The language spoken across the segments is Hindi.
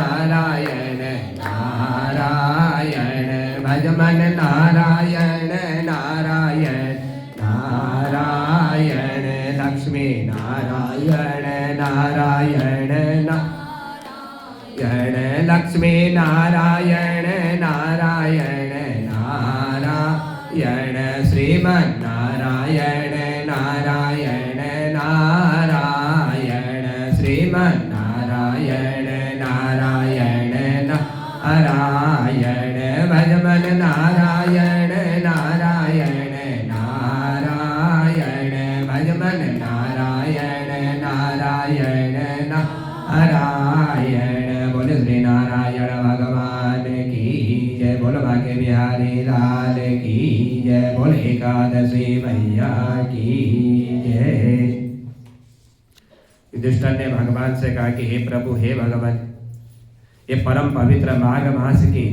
नारायण नारायण भज मन नारायण नारायण नारायण लक्ष्मी नारायण नारायण नारायण लक्ष्मी नारायण नारायण नारायण श्रीमन नारायण नारायण नारायण श्रीमन नारायण नारायण नारायण भज मन नारायण नारायण नारायण भज मन नारायण नारायण नारायण बोले श्री नारायण भगवान की जय। बोलो भाग्य बिहारी लाल की जय। बोले एकादशी मैया की जय। युधिष्ठिर ने भगवान से कहा कि हे प्रभु हे भगवान, ये परम पवित्र माघ मास की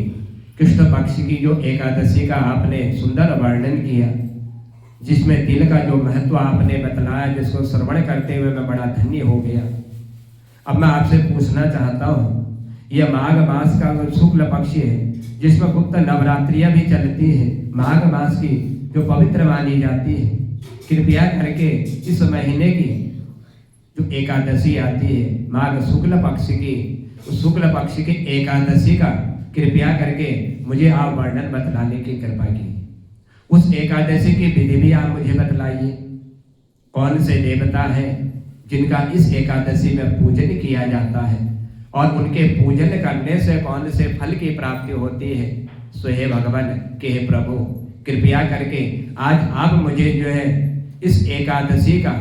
कृष्ण पक्ष की जो एकादशी का आपने सुंदर वर्णन किया, जिसमें तिल का जो महत्व आपने बतलाया, जिसको श्रवण करते हुए मैं बड़ा धन्य हो गया। अब मैं आपसे पूछना चाहता हूँ, यह माघ मास का शुक्ल पक्ष है, जिसमें गुप्त नवरात्रियां भी चलती है, माघ मास की जो पवित्र मानी जाती है, कृपया करके इस महीने की जो एकादशी आती है माघ शुक्ल पक्ष की, उस शुक्ल पक्ष की एकादशी का कृपया करके मुझे आप वर्णन बतलाने की कृपा की। उस एकादशी की विधि भी आप मुझे बतलाइए। कौन से देवता हैं जिनका इस एकादशी में पूजन किया जाता है और उनके पूजन करने से कौन से फल की प्राप्ति होती है। सो हे भगवान के हे प्रभु, कृपया करके आज आप मुझे जो है इस एकादशी का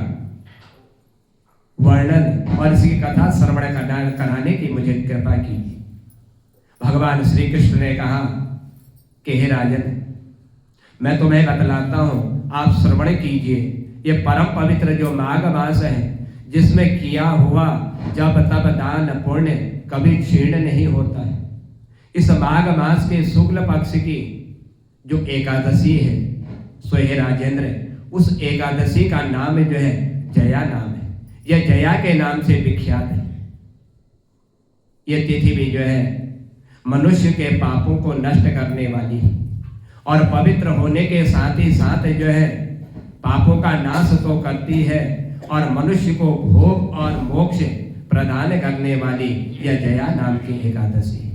वर्णन और इसकी कथा श्रवण कराने की मुझे कृपा कीजिए। भगवान श्री कृष्ण ने कहा कि हे राजन, मैं तुम्हें बतलाता हूँ, आप श्रवण कीजिए। ये परम पवित्र जो माघ मास है, जिसमें किया हुआ जब तब दान पुण्य कभी क्षीण नहीं होता है। इस माघ मास के शुक्ल पक्ष की जो एकादशी है, सो हे राजेंद्र, उस एकादशी का नाम जो है जया नाम है। यह जया के नाम से विख्यात है। यह तिथि भी जो है मनुष्य के पापों को नष्ट करने वाली है और पवित्र होने के साथ ही साथ जो है पापों का नाश तो करती है और मनुष्य को भोग और मोक्ष प्रदान करने वाली यह जया नाम की एकादशी है।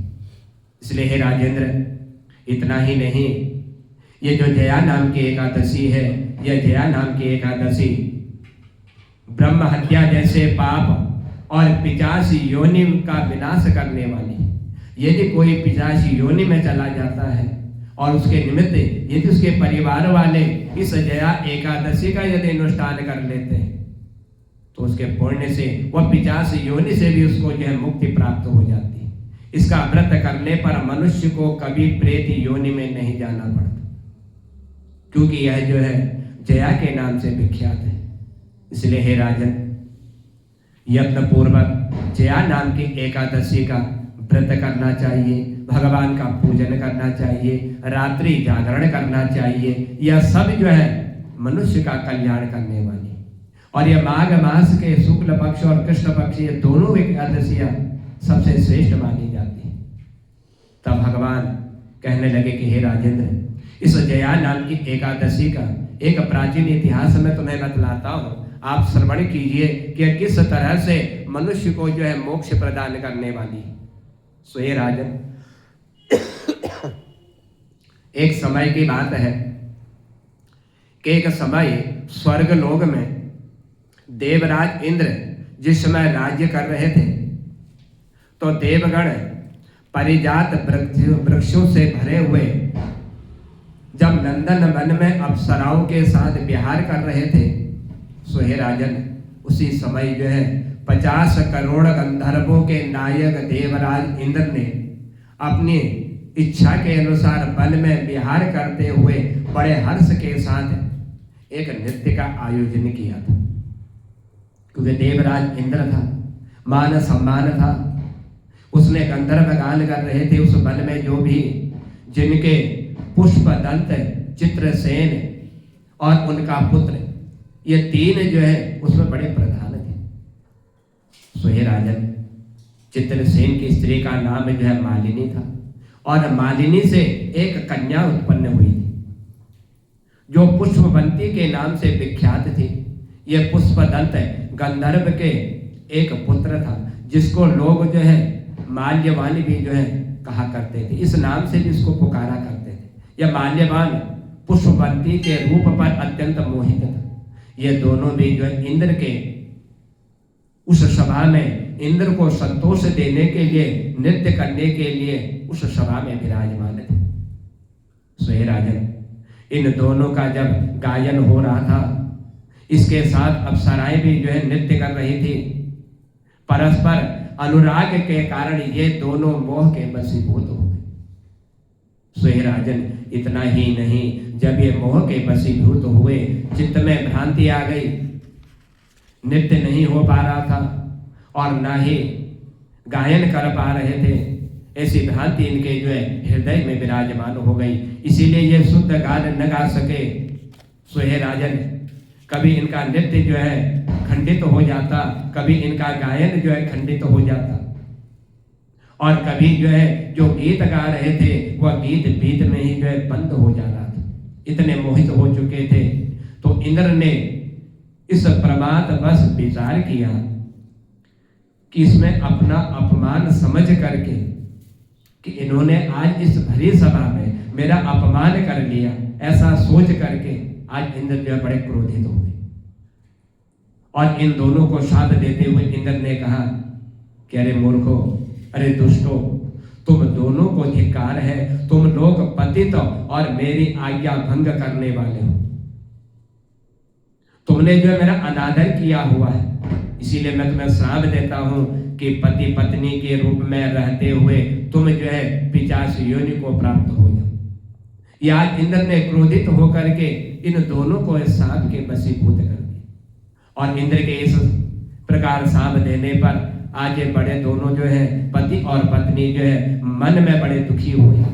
इसलिए हे राजेंद्र, इतना ही नहीं, ये जो जया नाम की एकादशी है, यह जया नाम की एकादशी ब्रह्म हत्या जैसे पाप और पिशाच योनि का विनाश करने वाली। यदि कोई पिशाच योनि में चला जाता है और उसके निमित्त यदि उसके परिवार वाले इस जया एकादशी का यदि अनुष्ठान कर लेते हैं, तो उसके पुण्य से वह पिशाच योनि से भी उसको जो है मुक्ति प्राप्त हो जाती है। इसका व्रत करने पर मनुष्य को कभी प्रेत योनि में नहीं जाना पड़ता, क्योंकि यह जो है जया के नाम से विख्यात है। इसलिए हे राजन, यत्न पूर्वक जया नाम की एकादशी का व्रत करना चाहिए, भगवान का पूजन करना चाहिए, रात्रि जागरण करना चाहिए। यह सब जो है मनुष्य का कल्याण करने वाली। और यह माघ मास के शुक्ल पक्ष और कृष्ण पक्ष, ये दोनों एकादशियां सबसे श्रेष्ठ मानी जाती हैं। तब भगवान कहने लगे कि हे राजेंद्र, इस जया नाम की एकादशी का एक प्राचीन इतिहास में तुम्हें बतलाता हूँ, आप श्रवण कीजिए कि किस तरह से मनुष्य को जो है मोक्ष प्रदान करने वाली है। सो हे राजन, एक समय की बात है कि एक समय स्वर्ग लोक में देवराज इंद्र जिस समय राज्य कर रहे थे, तो देवगण परिजात वृक्षों से भरे हुए जब नंदन वन में अप्सराओं के साथ विहार कर रहे थे, सो हे राजन, उसी समय जो है 50 करोड़ गंधर्वों के नायक देवराज इंद्र ने अपनी इच्छा के अनुसार वन में विहार करते हुए बड़े हर्ष के साथ एक नृत्य का आयोजन किया था। क्योंकि देवराज इंद्र था, मान सम्मान था, उसने गंधर्व गान कर रहे थे। उस वन में जो भी जिनके पुष्पदंत, चित्रसेन और उनका पुत्र, ये तीन जो है उसमें बड़े प्रधान थे। सो हे राजन, चित्रसेन की स्त्री का नाम जो है मालिनी था, और मालिनी से एक कन्या उत्पन्न हुई थी जो पुष्पवंती के नाम से विख्यात थी। यह पुष्पदंत गंधर्व के एक पुत्र था जिसको लोग जो है माल्यवान भी जो है कहा करते थे, इस नाम से भी इसको पुकारा करते थे। यह माल्यवान पुष्पवंती के रूप पर अत्यंत मोहित था। ये दोनों भी जो है इंद्र के उस सभा में इंद्र को संतोष देने के लिए, नृत्य करने के लिए उस सभा में विराजमान थे। सोहे राजन, इन दोनों का जब गायन हो रहा था, इसके साथ अप्सराएं भी जो है नृत्य कर रही थी। परस्पर अनुराग के कारण ये दोनों मोह के वशीभूत हो गए। सोहे राजन, इतना ही नहीं, जब ये मोह के वशीभूत हुए, चित्त में भ्रांति आ गई, नृत्य नहीं हो पा रहा था और ना ही गायन कर पा रहे थे, ऐसी भ्रांति इनके जो है हृदय में विराजमान हो गई। इसीलिए ये शुद्ध गान न गा सके। सोहे राजन, कभी इनका नृत्य जो है खंडित हो जाता, कभी इनका गायन जो है खंडित हो जाता, और कभी जो है जो गीत गा रहे थे वह गीत बीत में ही जो है बंद हो जा रहा था। इतने मोहित हो चुके थे। तो इंद्र ने इस प्रमाद बस विचार किया कि इसमें अपना अपमान समझ करके कि इन्होंने आज इस भरी सभा में मेरा अपमान कर लिया, ऐसा सोच करके आज इंद्र जो है बड़े क्रोधित हो गए। और इन दोनों को शाप देते हुए इंद्र ने कहा कि अरे मूर्खो, अरे दुष्टो, तुम दोनों को धिक्कार है, तुम लोग पतित और मेरी आज्ञा भंग करने वाले हो। तुमने जो है मेरा अनादर किया हुआ है, इसीलिए मैं तुम्हें श्राप देता हूं कि पति पत्नी के रूप में रहते हुए तुम जो है पिशाच योनि को प्राप्त हो जाओ। या इंद्र ने क्रोधित होकर के इन दोनों को इस शाप के वशीभूत कर दिया, और इंद्र के इस प्रकार शाप देने पर आज ये बड़े दोनों जो है पति और पत्नी जो है मन में बड़े दुखी हुए,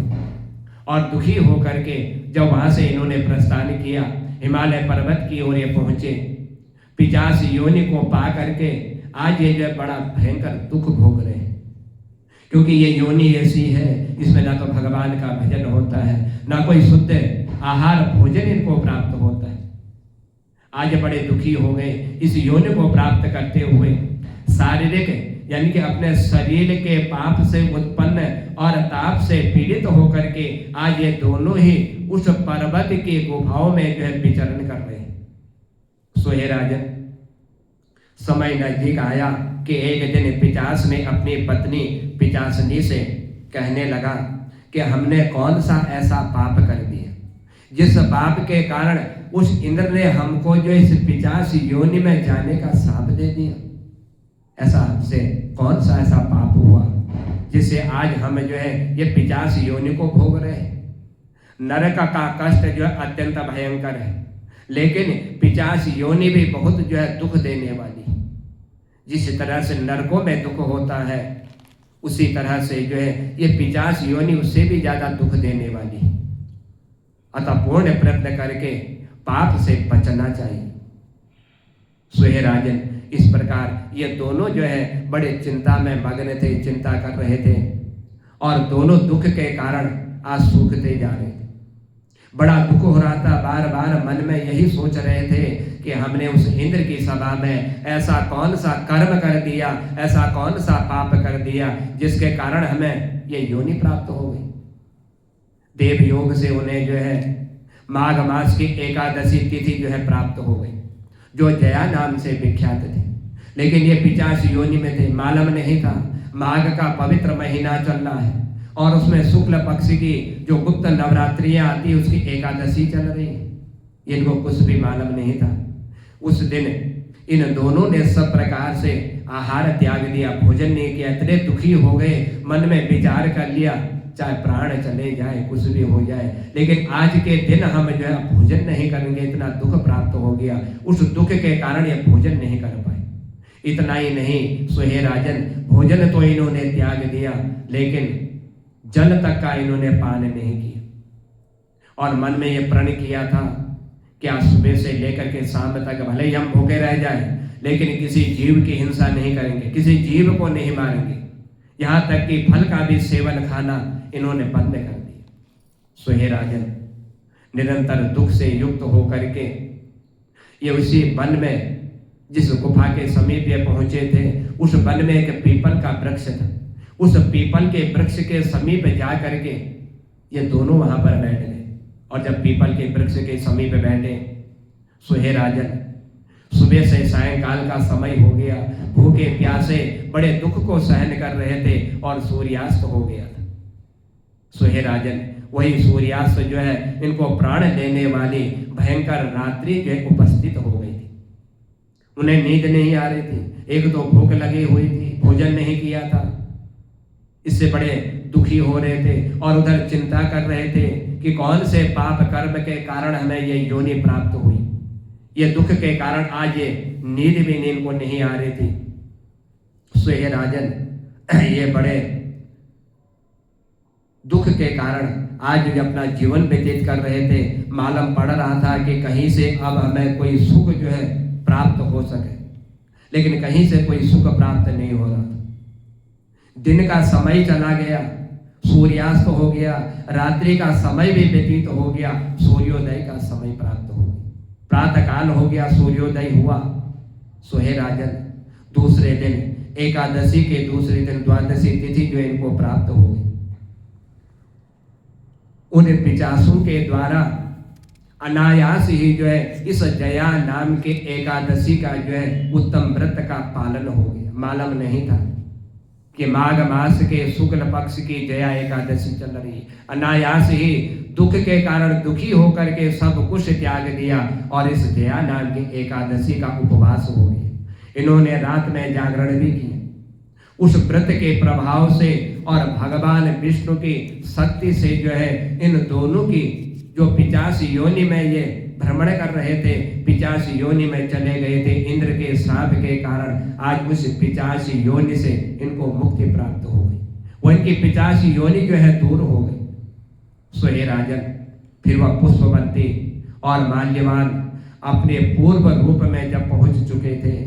और दुखी होकर के जब वहां से इन्होंने प्रस्थान किया, हिमालय पर्वत की ओर ये पहुंचे। पिशाच योनि को पा करके आज ये जो बड़ा भयंकर दुख भोग रहे हैं, क्योंकि ये योनि ऐसी है, इसमें ना तो भगवान का भजन होता है, ना कोई शुद्ध आहार भोजन इनको प्राप्त होता है। आज बड़े दुखी हो गए इस योनि को प्राप्त करते हुए। शारीरिक यानी कि अपने शरीर के पाप से उत्पन्न और ताप से पीड़ित होकर के आज ये दोनों ही उस पर्वत की गुफाओं में जो है विचरण कर रहे हैं। सोहे राजन, समय नजदीक आया कि एक दिन पिशाच ने अपनी पत्नी पिशाचनी से कहने लगा कि हमने कौन सा ऐसा पाप कर दिया जिस पाप के कारण उस इंद्र ने हमको जो इस पिशाच योनि में जाने का शाप दे दिया। ऐसा हमसे कौन सा ऐसा पाप हुआ जिससे आज हम जो है ये पिशाच योनि को भोग रहे हैं। नरक का कष्ट जो है अत्यंत भयंकर है, लेकिन पिशाच योनि भी बहुत जो है दुख देने वाली है। जिस तरह से नरकों में दुख होता है, उसी तरह से जो है ये पिशाच योनि उससे भी ज्यादा दुख देने वाली है। अतः पूर्ण प्रयत्न करके पाप से बचना चाहिए। सोहे राजन, इस प्रकार ये दोनों जो है बड़े चिंता में मग्न थे, चिंता कर रहे थे, और दोनों दुख के कारण आज सूखते जा रहे थे। बड़ा दुख हो रहा था, बार बार मन में यही सोच रहे थे कि हमने उस इंद्र की सभा में ऐसा कौन सा कर्म कर दिया, ऐसा कौन सा पाप कर दिया जिसके कारण हमें ये योनि प्राप्त हो गई। देव योग से उन्हें जो है माघ मास की एकादशी तिथि जो है प्राप्त हो गई, जो जया नाम से विख्यात थे। लेकिन ये पिशाच योनि में थे, मालूम नहीं था माघ का पवित्र महीना चल रहा है और उसमें शुक्ल पक्ष की जो गुप्त नवरात्रियां आती उसकी एकादशी चल रही है। इनको कुछ भी मालूम नहीं था। उस दिन इन दोनों ने सब प्रकार से आहार त्याग दिया, भोजन नहीं किया, इतने दुखी हो गए, मन में विचार कर लिया चाहे प्राण चले जाए, कुछ भी हो जाए, लेकिन आज के दिन हम जो है भोजन नहीं करेंगे। इतना दुख प्राप्त हो गया, उस दुख के कारण ये भोजन नहीं कर पाए। इतना ही नहीं सोहे राजन, भोजन तो इन्होंने त्याग दिया, लेकिन जल तक का इन्होंने पान नहीं किया, और मन में ये प्रण किया था कि आज सुबह से लेकर के शाम तक भले ही हम भूखे रह जाएं, लेकिन किसी जीव की हिंसा नहीं करेंगे, किसी जीव को नहीं मारेंगे। यहाँ तक कि फल का भी सेवन खाना इन्होंने बंद कर दिया। सो हे राजन, निरंतर दुख से युक्त होकर के ये उसी वन में, जिस गुफा के समीप ये पहुंचे थे, उस वन में एक पीपल का वृक्ष था। उस पीपल के वृक्ष के समीप जा करके ये दोनों वहां पर बैठ गए। और जब पीपल के वृक्ष के समीप बैठे, सो हे राजन, सुबह से सायंकाल का समय हो गया, भूखे प्यासे बड़े दुख को सहन कर रहे थे और सूर्यास्त हो गया था। सो हे राजन, वही सूर्यास्त जो है, इनको प्राण देने वाली भयंकर रात्रि जो उपस्थित हो गई थी। उन्हें नींद नहीं आ रही थी, एक तो भूख लगी हुई थी, भोजन नहीं किया था, इससे बड़े दुखी हो रहे थे और उधर चिंता कर रहे थे कि कौन से पाप कर्म के कारण हमें ये योनि प्राप्त हुई। ये दुख के कारण आज ये नींद भी इनको नहीं आ रही थी। सो हे राजन, ये बड़े दुख के कारण आज जो अपना जीवन व्यतीत कर रहे थे, मालूम पड़ रहा था कि कहीं से अब हमें कोई सुख जो है प्राप्त हो सके, लेकिन कहीं से कोई सुख प्राप्त नहीं हो रहा था। दिन का समय चला गया, सूर्यास्त हो गया, रात्रि का समय भी व्यतीत हो गया, सूर्योदय का समय प्राप्त हो गया, प्रातः काल हो गया, सूर्योदय हुआ। सो हे राजन, दूसरे दिन एकादशी के दूसरे दिन द्वादशी तिथि जो इनको प्राप्त हो गई। उन पिचासों के द्वारा अनायास ही जो है इस जया नाम के एकादशी का जो है उत्तम व्रत का पालन हो गया। मालूम नहीं था कि माघ मास के शुक्ल पक्ष की जया एकादशी चल रही है। अनायास ही दुख के कारण दुखी होकर के सब कुछ त्याग दिया और इस जया नाम की एकादशी का उपवास हो गया। इन्होंने रात में जागरण भी किया। उस व्रत के प्रभाव से और भगवान विष्णु की शक्ति से जो है इन दोनों की जो 85 योनि में ये भ्रमण कर रहे थे, 85 योनि में चले गए थे, इंद्र के श्राप के कारण आज उस 85 योनि से इनको मुक्ति प्राप्त हो गई। वो इनकी 85 योनि जो है दूर हो गई। सो हे राजन, फिर वह पुष्पवंती और माल्यवान अपने पूर्व रूप में जब पहुंच चुके थे,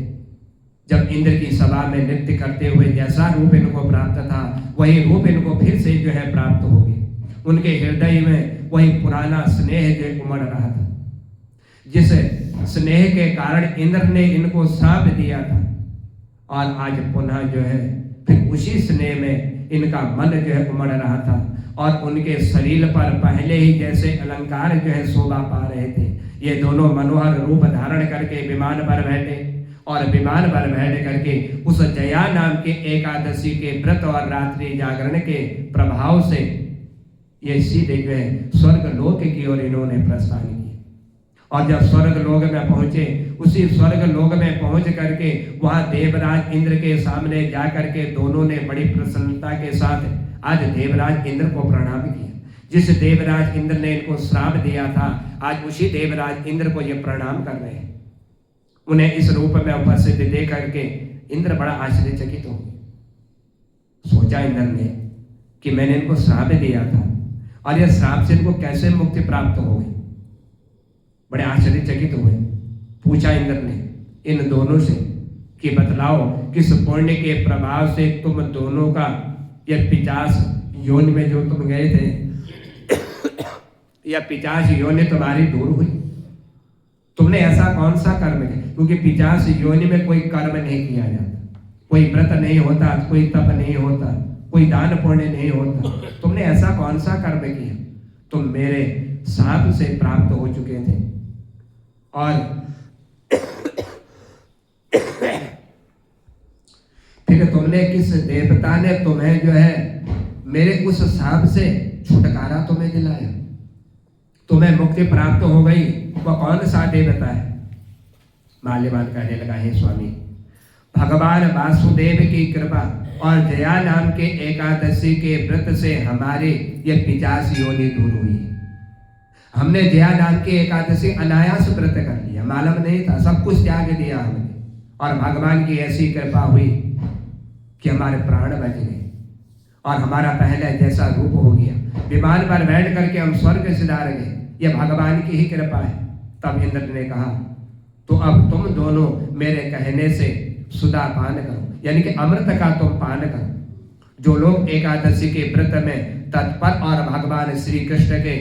जब इंद्र की सभा में नृत्य करते हुए जैसा रूप इनको प्राप्त था, वही रूप इनको फिर से जो है प्राप्त हो गई। उनके हृदय में वही पुराना स्नेह जो उमड़ रहा था, जिस स्नेह के कारण इंद्र ने इनको श्राप दिया था, और आज पुनः जो है फिर उसी स्नेह में इनका मन जो है उमड़ रहा था। और उनके शरीर पर पहले ही जैसे अलंकार जो है शोभा पा रहे थे। ये दोनों मनोहर रूप धारण करके विमान पर बैठे और विमान पर बैठ करके उस जया नाम के एकादशी के व्रत और रात्रि जागरण के प्रभाव से ये सीधे जो है स्वर्ग लोक की ओर इन्होंने प्रस्थान किया। और जब स्वर्ग लोक में पहुंचे, उसी स्वर्ग लोक में पहुंच करके वहां देवराज इंद्र के सामने जा करके दोनों ने बड़ी प्रसन्नता के साथ आज देवराज इंद्र को प्रणाम किया। जिस देवराज इंद्र ने इनको श्राप दिया था, आज उसी देवराज इंद्र को ये प्रणाम कर रहे हैं। उन्हें इस रूप में उपस्थित देख करके इंद्र बड़ा आश्चर्यचकित हो गया। सोचा इंद्र ने कि मैंने इनको श्राप दिया था और यह श्राप से इनको कैसे मुक्ति प्राप्त हो गई। बड़े आश्चर्यचकित हुए। पूछा इंद्र ने इन दोनों से कि बतलाओ किस पुण्य के प्रभाव से तुम दोनों का यह 50 योनि में जो तुम गए थे, यह 50 योनि तुम्हारी दूर हुई। तुमने ऐसा कौन सा कर्म किया? क्योंकि 50 योनि में कोई कर्म नहीं किया जाता, कोई व्रत नहीं होता, कोई तप नहीं होता, कोई दान पुण्य नहीं होता। तुमने ऐसा कौन सा कर्म किया? तुम मेरे साप से प्राप्त हो चुके थे और फिर तुमने किस देवता ने तुम्हें जो है मेरे उस साप से छुटकारा तुम्हें दिलाया, तुम्हें मुक्ति प्राप्त हो गई, वह कौन सा देवता है? माल्यवान कहने लगा, हे स्वामी, भगवान वासुदेव की कृपा और जया नाम के एकादशी के व्रत से हमारे ये 50 योनि दूर हुई। हमने जया नाम की एकादशी अनायास व्रत कर लिया, मालूम नहीं था, सब कुछ त्याग दिया हमने, और भगवान की ऐसी कृपा हुई कि हमारे प्राण बच गए और हमारा पहले जैसा रूप हो गया। विमान पर बैठ करके हम स्वर्ग सिधार गए, यह भगवान की ही कृपा है। तब इंद्र ने कहा, तो अब तुम दोनों मेरे कहने से सुधा पान करो, यानी कि अमृत का तुम पान करो। जो लोग एकादशी के व्रत में तत्पर और भगवान श्री कृष्ण के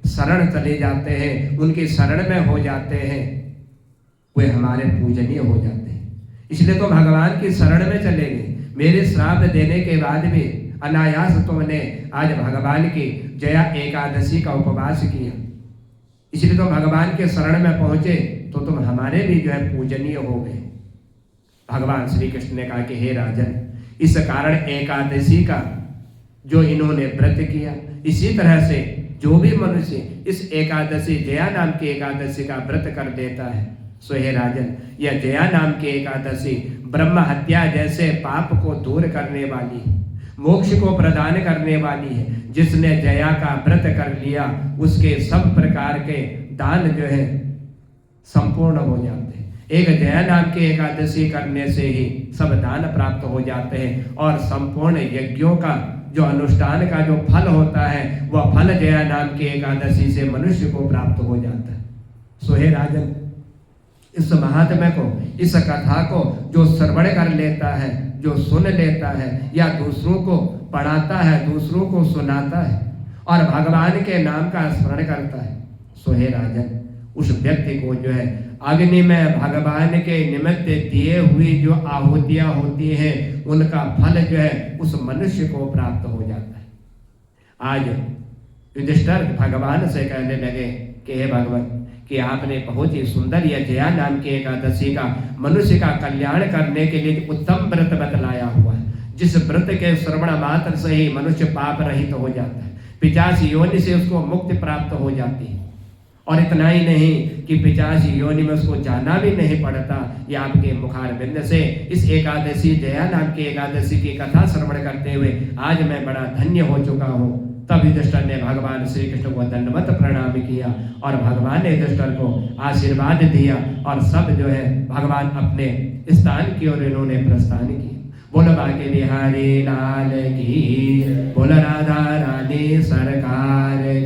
शरण चले जाते हैं, उनके शरण में हो जाते हैं, वे हमारे पूजनीय हो जाते हैं। इसलिए तो भगवान की शरण में चले गए। मेरे श्राप देने के बाद भी अनायास तुमने आज भगवान की जया एकादशी का उपवास किया, इसलिए तो भगवान के शरण में पहुंचे, तो तुम हमारे भी जो है पूजनीय हो गए। भगवान श्री कृष्ण ने कहा कि हे राजन, इस कारण एकादशी का जो इन्होंने व्रत किया, इसी तरह से जो भी मनुष्य इस एकादशी जया नाम की एकादशी का व्रत कर देता है, सो हे राजन, यह जया नाम की एकादशी ब्रह्म हत्या जैसे पाप को दूर करने वाली है, मोक्ष को प्रदान करने वाली है। जिसने जया का व्रत कर लिया, उसके सब प्रकार के दान जो है संपूर्ण हो जाते हैं। एक जया नाम की एकादशी करने से ही सब दान प्राप्त हो जाते हैं, और संपूर्ण यज्ञों का जो अनुष्ठान का जो फल होता है, वह फल जया नाम की एकादशी से मनुष्य को प्राप्त हो जाता है। सो हे राजन, इस महात्म्य को, इस कथा को जो श्रवण कर लेता है, जो सुन लेता है, या दूसरों को पढ़ाता है, दूसरों को सुनाता है और भगवान के नाम का स्मरण करता है, सो हे राजन, उस व्यक्ति को जो है अग्नि में भगवान के निमित्त दिए हुई जो आहुतियां होती हैं, उनका फल जो है उस मनुष्य को प्राप्त हो जाता है। आज युधिष्ठिर भगवान से कहने लगे कि हे भगवान, कि आपने बहुत ही सुंदर यह जया नाम की एकादशी का मनुष्य का कल्याण करने के लिए उत्तम व्रत बतलाया हुआ है, जिस व्रत के श्रवण मात्र से ही मनुष्य पाप रहित हो जाता है, 50 योनि से उसको मुक्ति प्राप्त हो जाती है। और इतना ही नहीं कि 50 योनि में उसको जाना भी नहीं पड़ता, ये आपके मुखारविंद से इस एकादशी जया नाम की एकादशी की कथा श्रवण करते हुए आज मैं बड़ा धन्य हो चुका हूँ। तब युधिष्ठिर ने भगवान श्री कृष्ण को दंडवत प्रणाम किया और भगवान ने युधिष्ठिर को आशीर्वाद दिया, और सब जो है भगवान अपने स्थान की ओर इन्होंने प्रस्थान किया। बोलो बांके बिहारी लाल की, बोलो राधा रानी सरकार